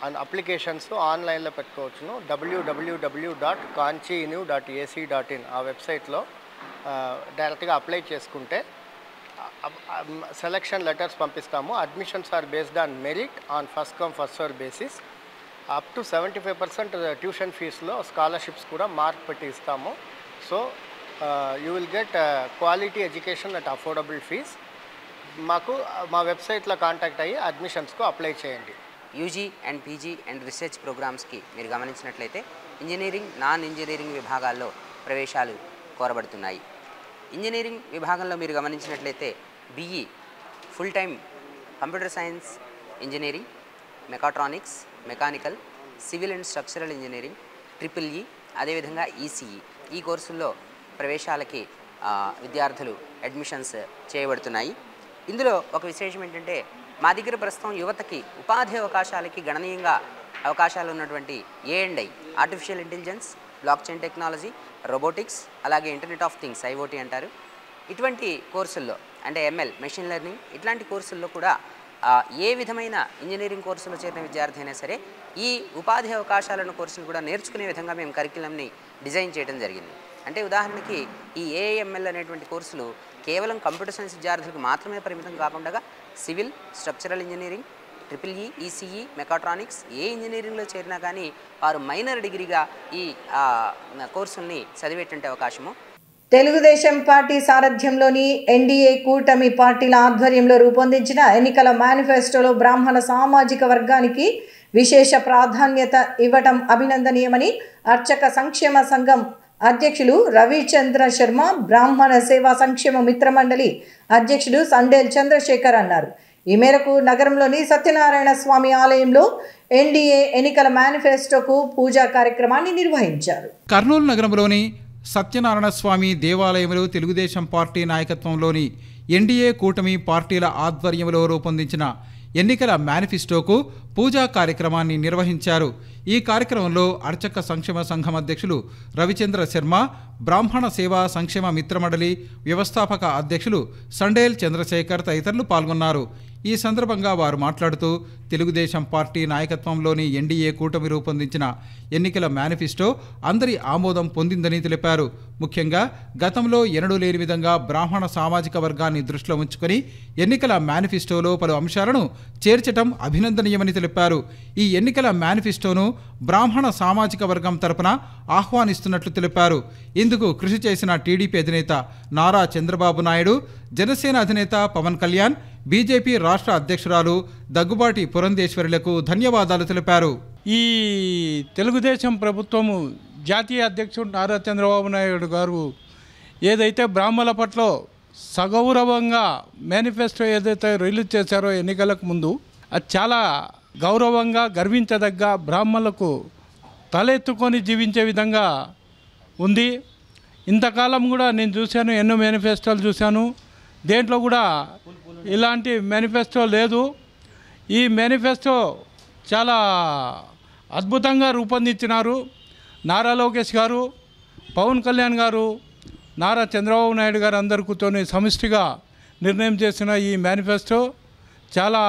అండ్ అప్లికేషన్స్ ఆన్లైన్లో పెట్టుకోవచ్చును. www.kanchinu.ac.in ఆ వెబ్సైట్లో డైరెక్ట్గా అప్లై చేసుకుంటే సెలక్షన్ లెటర్స్ పంపిస్తాము. Admissions are based on merit on first come first serve basis. Up to 75% tuition ఫీజులో స్కాలర్షిప్స్ కూడా మార్క్ పెట్టి ఇస్తాము. So you will get quality education at affordable fees. మా వెబ్సైట్లో కాంటాక్ట్ అయ్యి అడ్మిషన్స్కు అప్లై చేయండి. UG and PG and research ప్రోగ్రామ్స్కి మీరు గమనించినట్లయితే ఇంజనీరింగ్, నాన్ ఇంజనీరింగ్ విభాగాల్లో ప్రవేశాలు కోరబడుతున్నాయి. ఇంజనీరింగ్ విభాగంలో మీరు గమనించినట్లయితే BE full time computer science engineering, mechatronics, mechanical, civil and structural engineering, triple E, అదేవిధంగా ఈసీఈ ఈ కోర్సుల్లో ప్రవేశాలకి విద్యార్థులు అడ్మిషన్స్ చేయబడుతున్నాయి. ఇందులో ఒక విశేషం ఏంటంటే మా దగ్గర ప్రస్తుతం యువతకి ఉపాధి అవకాశాలకి గణనీయంగా అవకాశాలు ఉన్నటువంటి A&I artificial intelligence, block chain technology, robotics, అలాగే ఇంటర్నెట్ ఆఫ్ థింగ్స్ IoT అంటారు. ఇటువంటి కోర్సుల్లో అంటే ML మెషిన్ లెర్నింగ్ ఇట్లాంటి కోర్సుల్లో కూడా ఏ విధమైన ఇంజనీరింగ్ కోర్సులో చేరిన విద్యార్థి అయినా సరే ఈ ఉపాధి అవకాశాలను కోర్సులు కూడా నేర్చుకునే విధంగా మేము కరిక్యులంని డిజైన్ చేయడం జరిగింది. అంటే ఉదాహరణకి ఈ AIML అనేటువంటి కోర్సులు కేవలం కంప్యూటర్ సైన్స్ విద్యార్థులకు మాత్రమే పరిమితం కాకుండా civil, structural engineering, triple E, ECE, mechatronics ఏ ఇంజనీరింగ్లో చేరినా కానీ వారు మైనర్ డిగ్రీగా ఈ కోర్సుల్ని చదివేటువంటి అవకాశము. తెలుగుదేశం పార్టీ సారథ్యంలోని ఎన్డీఏ కూటమి పార్టీల ఆధ్వర్యంలో రూపొందించిన ఎన్నికల మేనిఫెస్టోలో బ్రాహ్మణ సామాజిక వర్గానికి విశేష ప్రాధాన్యత ఇవ్వటం అభినందనీయమని అర్చక సంక్షేమ సంఘం అధ్యక్షులు రవిచంద్ర శర్మ, బ్రాహ్మణ సేవా సంక్షేమ మిత్రమండలి అధ్యక్షుడు సండేల్ చంద్రశేఖర్ అన్నారు. ఈ మేరకు నగరంలోని సత్యనారాయణ స్వామి ఆలయంలో ఎన్డీఏ ఎన్నికల మేనిఫెస్టోకు పూజా కార్యక్రమాన్ని నిర్వహించారు. కర్నూలు నగరంలోని సత్యనారాయణ స్వామి దేవాలయంలో తెలుగుదేశం పార్టీ నాయకత్వంలోని ఎన్డీఏ కూటమి పార్టీల ఆధ్వర్యంలో రూపొందించిన ఎన్నికల మేనిఫెస్టోకు పూజా కార్యక్రమాన్ని నిర్వహించారు. ఈ కార్యక్రమంలో అర్చక సంక్షేమ సంఘం అధ్యక్షులు రవిచంద్ర శర్మ, బ్రాహ్మణ సేవా సంక్షేమ మిత్రమండలి వ్యవస్థాపక అధ్యక్షులు సండేల్ చంద్రశేఖర్ తదితరులు పాల్గొన్నారు. ఈ సందర్భంగా వారు మాట్లాడుతూ తెలుగుదేశం పార్టీ నాయకత్వంలోని ఎన్డీఏ కూటమి రూపొందించిన ఎన్నికల మేనిఫెస్టో అందరి ఆమోదం పొందిందని తెలిపారు. ముఖ్యంగా గతంలో ఎన్నడూ లేని విధంగా బ్రాహ్మణ సామాజిక వర్గాన్ని దృష్టిలో ఉంచుకొని ఎన్నికల మేనిఫెస్టోలో పలు అంశాలను చేర్చటం అభినందనీయమని తెలిపారు. ఈ ఎన్నికల మేనిఫెస్టోను బ్రాహ్మణ సామాజిక వర్గం తరపున ఆహ్వానిస్తున్నట్లు తెలిపారు. ఇందుకు కృషి చేసిన టీడీపీ అధినేత నారా చంద్రబాబు నాయుడు, జనసేన అధినేత పవన్ కళ్యాణ్, బీజేపీ రాష్ట్ర అధ్యక్షురాలు దగ్గుబాటి పురంధేశ్వరులకు ధన్యవాదాలు తెలిపారు. ఈ తెలుగుదేశం ప్రభుత్వము జాతీయ అధ్యక్షుడు నారా చంద్రబాబు నాయుడు గారు ఏదైతే బ్రాహ్మణుల పట్ల సగౌరవంగా మేనిఫెస్టో ఏదైతే రిలీజ్ చేశారో ఎన్నికలకు ముందు, అది చాలా గౌరవంగా గర్వించదగ్గ, బ్రాహ్మణులకు తలెత్తుకొని జీవించే విధంగా ఉంది. ఇంతకాలం కూడా నేను చూశాను, ఎన్నో మేనిఫెస్టోలు చూశాను, దేంట్లో కూడా ఇలాంటి మేనిఫెస్టో లేదు. ఈ మేనిఫెస్టో చాలా అద్భుతంగా రూపొందించినారు. నారా లోకేష్ గారు, పవన్ కళ్యాణ్ గారు, నారా చంద్రబాబు నాయుడు గారు అందరు కూర్చొని సమిష్టిగా నిర్ణయం చేసిన ఈ మేనిఫెస్టో చాలా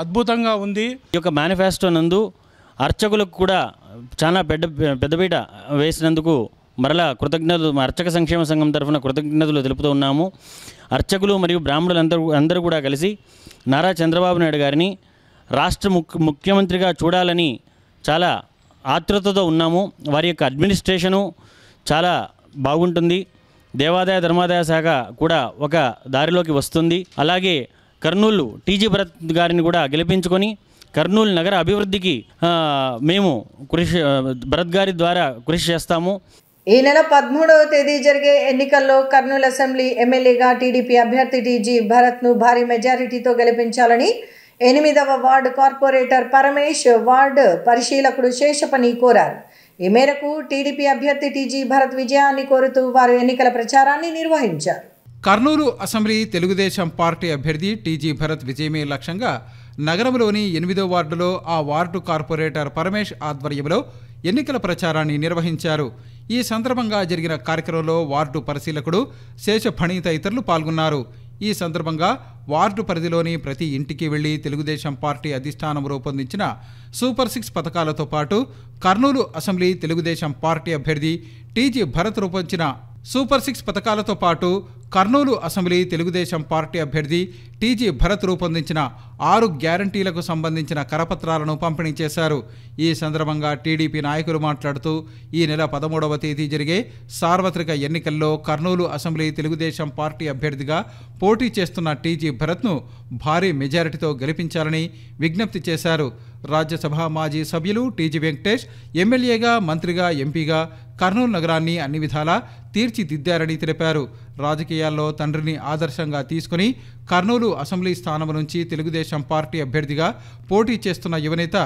అద్భుతంగా ఉంది. ఈ యొక్క మేనిఫెస్టో నందు అర్చకులకు కూడా చాలా పెద్దపీట వేసినందుకు మరలా కృతజ్ఞతలు అర్చక సంక్షేమ సంఘం తరఫున కృతజ్ఞతలు తెలుపుతూ ఉన్నాము. అర్చకులు మరియు బ్రాహ్మణులు అందరూ కూడా కలిసి నారా చంద్రబాబు నాయుడు గారిని రాష్ట్ర ముఖ్యమంత్రిగా చూడాలని చాలా ఆతృతతో ఉన్నాము. వారి యొక్క అడ్మినిస్ట్రేషను చాలా బాగుంటుంది. దేవాదాయ ధర్మాదాయ శాఖ కూడా ఒక దారిలోకి వస్తుంది. అలాగే కర్నూలు టీజీ భరత్ గారిని కూడా గెలిపించుకొని కర్నూలు నగర అభివృద్ధికి మేము భరత్ గారి ద్వారా కృషి చేస్తాము. ఈ నెల 13వ తేదీ జరిగే ఎన్నికల్లో కర్నూలు అసెంబ్లీ ఎమ్మెల్యేగా టీడీపీ అభ్యర్థి టీజీ భరత్ను భారీ మెజారిటీతో గెలిపించాలని 8వ వార్డు కార్పొరేటర్ పరమేష్, వార్డు పరిశీలకుడు శేషపని కోరారు. ఈ మేరకు టీడీపీ అభ్యర్థి టీజీ భరత్ విజయాన్ని కోరుతూ వారు ఎన్నికల ప్రచారాన్ని నిర్వహించారు. కర్నూలు అసెంబ్లీ తెలుగుదేశం పార్టీ అభ్యర్థి టీజీ భరత్ విజయమే లక్ష్యంగా నగరంలోని 8వ వార్డులో ఆ వార్డు కార్పొరేటర్ పరమేష్ ఆధ్వర్యంలో ఎన్నికల ప్రచారాన్ని నిర్వహించారు. ఈ సందర్భంగా జరిగిన కార్యక్రమంలో వార్డు పరిశీలకుడు శేషఫణి తదితరులు పాల్గొన్నారు. ఈ సందర్భంగా వార్డు పరిధిలోని ప్రతి ఇంటికి వెళ్లి తెలుగుదేశం పార్టీ అధిష్టానం రూపొందించిన సూపర్ 6 పథకాలతో పాటు కర్నూలు అసెంబ్లీ తెలుగుదేశం పార్టీ అభ్యర్థి టీజీ భరత్ రూపొందించిన సూపర్ 6 పథకాలతో పాటు కర్నూలు అసెంబ్లీ తెలుగుదేశం పార్టీ అభ్యర్థి టీజీ భరత్ రూపొందించిన 6 గ్యారంటీలకు సంబంధించిన కరపత్రాలను పంపిణీ చేశారు. ఈ సందర్భంగా టీడీపీ నాయకులు మాట్లాడుతూ ఈ నెల 13వ తేదీ జరిగే సార్వత్రిక ఎన్నికల్లో కర్నూలు అసెంబ్లీ తెలుగుదేశం పార్టీ అభ్యర్థిగా పోటీ చేస్తున్న టీజీ భరత్ను భారీ మెజారిటీతో గెలిపించాలని విజ్ఞప్తి చేశారు. రాజ్యసభ మాజీ సభ్యులు టీజీ వెంకటేష్ ఎమ్మెల్యేగా, మంత్రిగా, ఎంపీగా కర్నూలు నగరాన్ని అన్ని విధాలా తీర్చిదిద్దారని తెలిపారు. రాజకీయాల్లో తండ్రిని ఆదర్శంగా తీసుకుని కర్నూలు అసెంబ్లీ స్థానం నుంచి తెలుగుదేశం పార్టీ అభ్యర్థిగా పోటీ చేస్తున్న యువనేత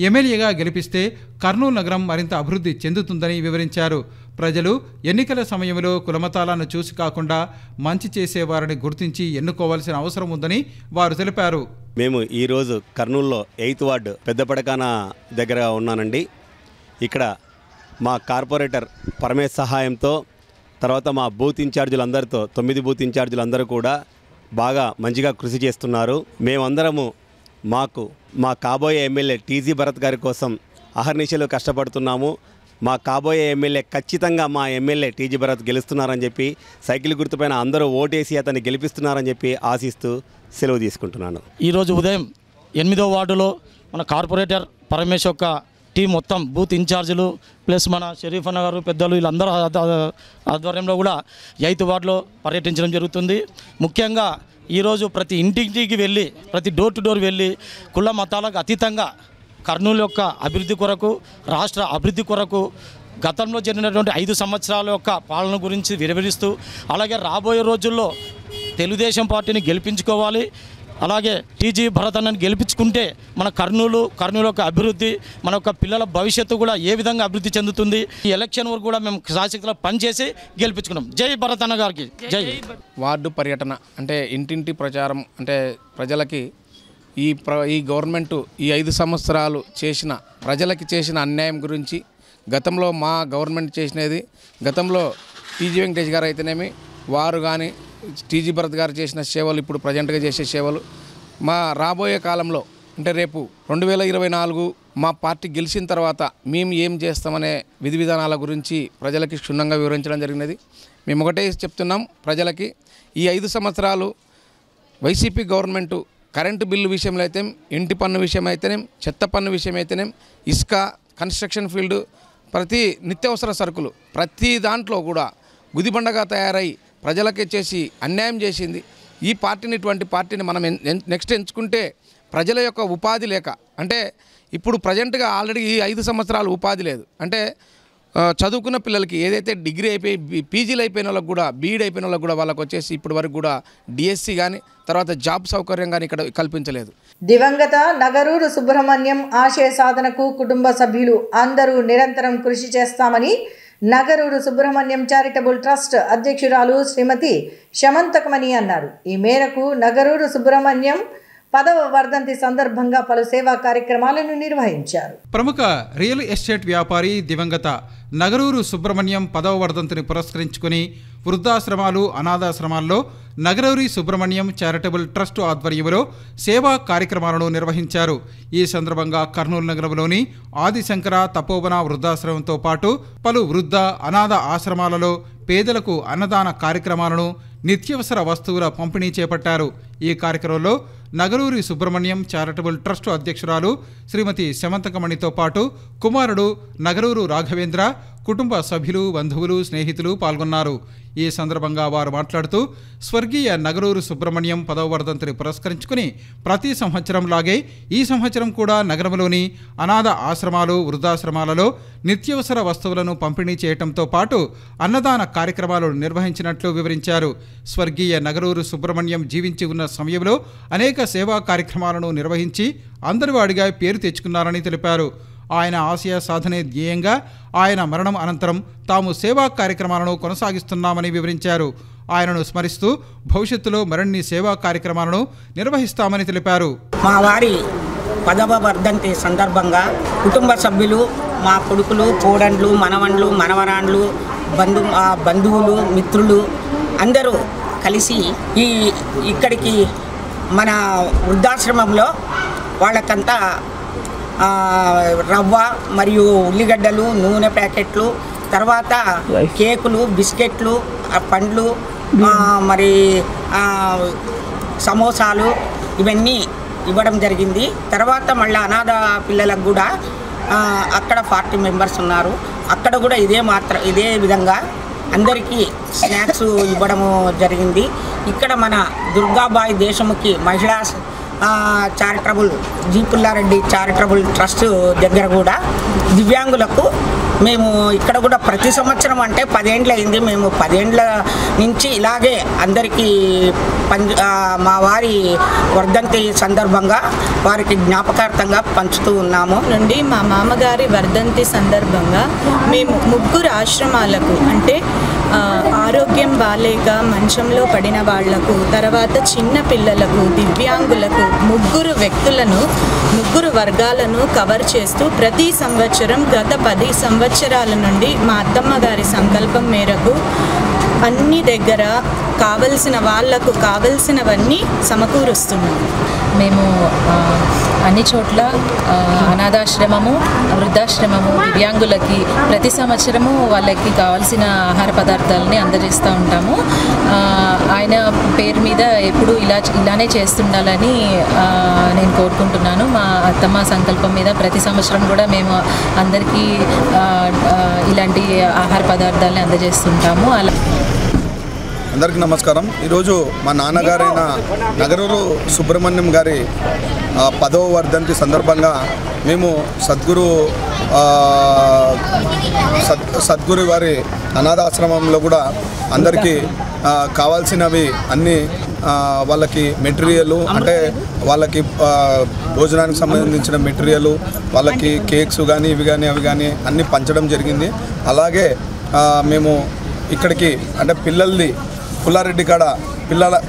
ఎమ్మెల్యేగా గెలిపిస్తే కర్నూలు నగరం మరింత అభివృద్ధి చెందుతుందని వివరించారు. ప్రజలు ఎన్నికల సమయంలో కులమతాలను చూసి కాకుండా మంచి చేసేవారిని గుర్తించి ఎన్నుకోవాల్సిన అవసరం ఉందని వారు తెలిపారు. మేము ఈరోజు కర్నూలులో 8వ వార్డు పెద్దపడకాన దగ్గర ఉన్నానండి. ఇక్కడ మా కార్పొరేటర్ పరమేశ్ సహాయంతో తర్వాత మా బూత్ ఇన్ఛార్జీలందరితో 9 బూత్ ఇన్ఛార్జీలందరూ కూడా బాగా మంచిగా కృషి చేస్తున్నారు. మేమందరము మా కాబోయే ఎమ్మెల్యే టీజీ భరత్ గారి కోసం అహర్నిశలు కష్టపడుతున్నాము. మా కాబోయే ఎమ్మెల్యే ఖచ్చితంగా మా ఎమ్మెల్యే టీజీ భరత్ గెలుస్తున్నారని చెప్పి సైకిల్ గుర్తుపైన అందరూ ఓటేసి అతన్ని గెలిపిస్తున్నారని చెప్పి ఆశిస్తూ సెలవు తీసుకుంటున్నాను. ఈరోజు ఉదయం 8వ వార్డులో మన కార్పొరేటర్ పరమేశ్ యొక్క టీం మొత్తం బూత్ ఇన్ఛార్జీలు ప్లస్ మన షరీఫ్ అన్న గారు పెద్దలు వీళ్ళందరూ ఆధ్వర్యంలో కూడా 8వ వార్డులో పర్యటించడం జరుగుతుంది. ముఖ్యంగా ఈరోజు ప్రతి ఇంటింటికి వెళ్ళి ప్రతి డోర్ టు డోర్ వెళ్ళి కుల మతాలకు అతీతంగా కర్నూలు యొక్క అభివృద్ధి కొరకు, రాష్ట్ర అభివృద్ధి కొరకు గతంలో జరిగినటువంటి 5 సంవత్సరాల యొక్క పాలన గురించి వివరిస్తూ అలాగే రాబోయే రోజుల్లో తెలుగుదేశం పార్టీని గెలిపించుకోవాలి. అలాగే టీజీ భరత్ అన్నని గెలిపించుకుంటే మన కర్నూలు యొక్క అభివృద్ధి, మన యొక్క పిల్లల భవిష్యత్తు కూడా ఏ విధంగా అభివృద్ధి చెందుతుంది. ఈ ఎలక్షన్ వరకు కూడా మేము శాశక్తిలో పనిచేసి గెలిపించుకున్నాం. జై భరత్ అన్న గారికి జై. వార్డు పర్యటన అంటే ఇంటింటి ప్రచారం అంటే ప్రజలకి ఈ గవర్నమెంట్ ఈ 5 సంవత్సరాలు ప్రజలకి చేసిన అన్యాయం గురించి, గతంలో మా గవర్నమెంట్ చేసినది, గతంలో టీజీ వెంకటేష్ గారు అయితేనేమి వారు కానీ టీజీ భరత్ గారు చేసిన సేవలు, ఇప్పుడు ప్రజెంట్గా చేసే సేవలు, మా రాబోయే కాలంలో అంటే రేపు 2024 మా పార్టీ గెలిచిన తర్వాత మేము ఏం చేస్తామనే విధి విధానాల గురించి ప్రజలకి క్షుణ్ణంగా వివరించడం జరిగినది. మేము ఒకటే చెప్తున్నాం ప్రజలకి, ఈ 5 సంవత్సరాలు వైసీపీ గవర్నమెంటు కరెంటు బిల్లు విషయంలో అయితే, ఇంటి పన్ను విషయం అయితేనే, చెత్త పన్ను విషయం అయితేనే, ఇసుక, కన్స్ట్రక్షన్ ఫీల్డ్, ప్రతి నిత్యావసర సరుకులు ప్రతి దాంట్లో కూడా గుదిబండగా తయారై ప్రజలకే చేసి అన్యాయం చేసింది. ఈ పార్టీని, ఇటువంటి పార్టీని మనం నెక్స్ట్ ఎంచుకుంటే ప్రజల యొక్క ఉపాధి లేక, అంటే ఇప్పుడు ప్రజెంట్గా ఆల్రెడీ ఈ 5 సంవత్సరాలు ఉపాధి లేదు. అంటే చదువుకున్న పిల్లలకి ఏదైతే డిగ్రీ అయిపోయి పీజీలు అయిపోయిన వాళ్ళకి కూడా, బీఈడీ అయిపోయిన వాళ్ళకి కూడా వాళ్ళకి వచ్చేసి ఇప్పటి వరకు కూడా డిఎస్సి కానీ తర్వాత జాబ్ సౌకర్యం కానీ ఇక్కడ కల్పించలేదు. దివంగత నగరూరు సుబ్రహ్మణ్యం ఆశయ సాధనకు కుటుంబ సభ్యులు అందరూ నిరంతరం కృషి చేస్తామని నగరూరు సుబ్రహ్మణ్యం చారిటబుల్ ట్రస్ట్ అధ్యక్షురాలు శ్రీమతి శమంతకమణి అన్నారు. ఈ మేరకు నగరూరు సుబ్రహ్మణ్యం 10వ వర్ధంతి సందర్భంగా పలు సేవా కార్యక్రమాలను నిర్వహించారు. ప్రముఖ రియల్ ఎస్టేట్ వ్యాపారి దివంగత నగరూరు సుబ్రహ్మణ్యం 10వ వర్ధంతిని పురస్కరించుకుని వృద్ధాశ్రమాలు, అనాథాశ్రమాల్లో నగరూరి సుబ్రహ్మణ్యం చారిటబుల్ ట్రస్ట్ ఆధ్వర్యంలో సేవా కార్యక్రమాలను నిర్వహించారు. ఈ సందర్భంగా కర్నూలు నగరంలోని ఆదిశంకర తపోవన వృద్ధాశ్రమంతో పాటు పలు వృద్ధ అనాథ ఆశ్రమాలలో పేదలకు అన్నదాన కార్యక్రమాలను, నిత్యావసర వస్తువుల పంపిణీ చేపట్టారు. ఈ కార్యక్రమంలో నగరూరి సుబ్రహ్మణ్యం చారిటబుల్ ట్రస్ట్ అధ్యక్షురాలు శ్రీమతి శమంతకమణితో పాటు కుమారుడు నగరూరు రాఘవేంద్ర, కుటుంబ సభ్యులు, బంధువులు, స్నేహితులు పాల్గొన్నారు. ఈ సందర్భంగా వారు మాట్లాడుతూ స్వర్గీయ నగరూరు సుబ్రహ్మణ్యం 10వ వర్ధంతిని పురస్కరించుకుని ప్రతి సంవత్సరంలాగే ఈ సంవత్సరం కూడా నగరంలోని అనాథ ఆశ్రమాలు, వృద్ధాశ్రమాలలో నిత్యావసర వస్తువులను పంపిణీ చేయడంతో పాటు అన్నదాన కార్యక్రమాలు నిర్వహించినట్లు వివరించారు. స్వర్గీయ నగరూరు సుబ్రహ్మణ్యం జీవించి ఉన్న సమయంలో అనేక సేవా కార్యక్రమాలను నిర్వహించి అందరివాడిగా పేరు తెచ్చుకున్నారని తెలిపారు. ఆయన ఆశయ సాధనే ధ్యేయంగా ఆయన మరణం అనంతరం తాము సేవా కార్యక్రమాలను కొనసాగిస్తున్నామని వివరించారు. ఆయనను స్మరిస్తూ భవిష్యత్తులో మరిన్ని సేవా కార్యక్రమాలను నిర్వహిస్తామని తెలిపారు. మా వారి 10వ వర్ధంతి సందర్భంగా కుటుంబ సభ్యులు, మా కొడుకులు, కోడండ్లు, మనవన్లు, మనవరాండ్లు, బంధువులు, మిత్రులు అందరూ కలిసి ఇక్కడికి మన వృద్ధాశ్రమంలో వాళ్ళకంతా రవ్వ మరియు ఉల్లిగడ్డలు, నూనె ప్యాకెట్లు, తర్వాత కేకులు, బిస్కెట్లు, పండ్లు, మరి సమోసాలు ఇవన్నీ ఇవ్వడం జరిగింది. తర్వాత మళ్ళీ అనాథ పిల్లలకు కూడా అక్కడ 40 మెంబర్స్ ఉన్నారు. అక్కడ కూడా ఇదే విధంగా అందరికీ స్నాక్స్ ఇవ్వడము జరిగింది. ఇక్కడ మన దుర్గాబాయి దేశముఖి మహిళా charitable G Pulla Reddy charitable trust దగ్గర కూడా దివ్యాంగులకు మేము ఇక్కడ కూడా ప్రతి సంవత్సరం అంటే 10 ఏండ్లు అయింది. మేము 10 ఏండ్ల నుంచి ఇలాగే అందరికీ మా వారి వర్ధంతి సందర్భంగా వారికి జ్ఞాపకార్థంగా పంచుతూ ఉన్నాము. నుండి మా మామగారి వర్ధంతి సందర్భంగా మేము 3 ఆశ్రమాలకు అంటే ఆరోగ్యం బాలేక మంచంలో పడిన వాళ్లకు, తర్వాత చిన్న పిల్లలకు, దివ్యాంగులకు 3 వ్యక్తులను 3 వర్గాలను కవర్ చేస్తూ ప్రతి సంవత్సరం గత 10 సంవత్సరాల నుండి మా అత్తమ్మ గారి సంకల్పం మేరకు అన్ని దగ్గర కావలసిన వాళ్లకు కావలసినవన్నీ సమకూరుస్తున్నాం. మేము అన్ని చోట్ల అనాథాశ్రమము, వృద్ధాశ్రమము, దివ్యాంగులకి ప్రతి సంవత్సరము వాళ్ళకి కావాల్సిన ఆహార పదార్థాలని అందజేస్తూ ఉంటాము. ఆయన పేరు మీద ఎప్పుడు ఇలానే చేస్తుండాలని నేను కోరుకుంటున్నాను. మా అత్తమ్మ సంకల్పం మీద ప్రతి సంవత్సరం కూడా మేము అందరికీ ఇలాంటి ఆహార పదార్థాలని అందజేస్తుంటాము. అందరికీ నమస్కారం. ఈరోజు మా నాన్నగారైన నగరూరు సుబ్రహ్మణ్యం గారి 10వ వర్ధంతి సందర్భంగా మేము సద్గురు వారి అనాథాశ్రమంలో కూడా అందరికీ కావాల్సినవి అన్నీ వాళ్ళకి మెటీరియల్ అంటే వాళ్ళకి భోజనానికి సంబంధించిన మెటీరియల్, వాళ్ళకి కేక్స్ కానీ ఇవి కానీ అవి కానీ అన్నీ పంచడం జరిగింది. అలాగే మేము ఇక్కడికి అంటే పిల్లల్ని పుల్లారెడ్డి కాడ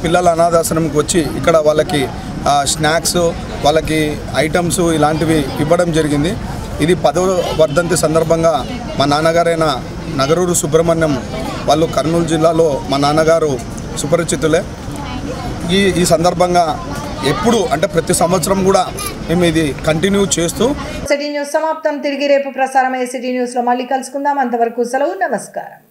పిల్లల అనాథాశ్రమంకి వచ్చి ఇక్కడ వాళ్ళకి స్నాక్స్, వాళ్ళకి ఐటమ్స్ ఇలాంటివి ఇవ్వడం జరిగింది. ఇది 10వ వర్ధంతి సందర్భంగా మా నాన్నగారైన నగరూరు సుబ్రహ్మణ్యం వాళ్ళు కర్నూలు జిల్లాలో మా నాన్నగారు సుపరిచితులే. ఈ సందర్భంగా ఎప్పుడు అంటే ప్రతి సంవత్సరం కూడా మేము ఇది కంటిన్యూ చేస్తూ సిటీ న్యూస్ సమాప్తం. తిరిగి రేపు ప్రసారమయ్యే సిటీ న్యూస్లో మళ్ళీ కలుసుకుందాం. అంతవరకు సెలవు. నమస్కారం.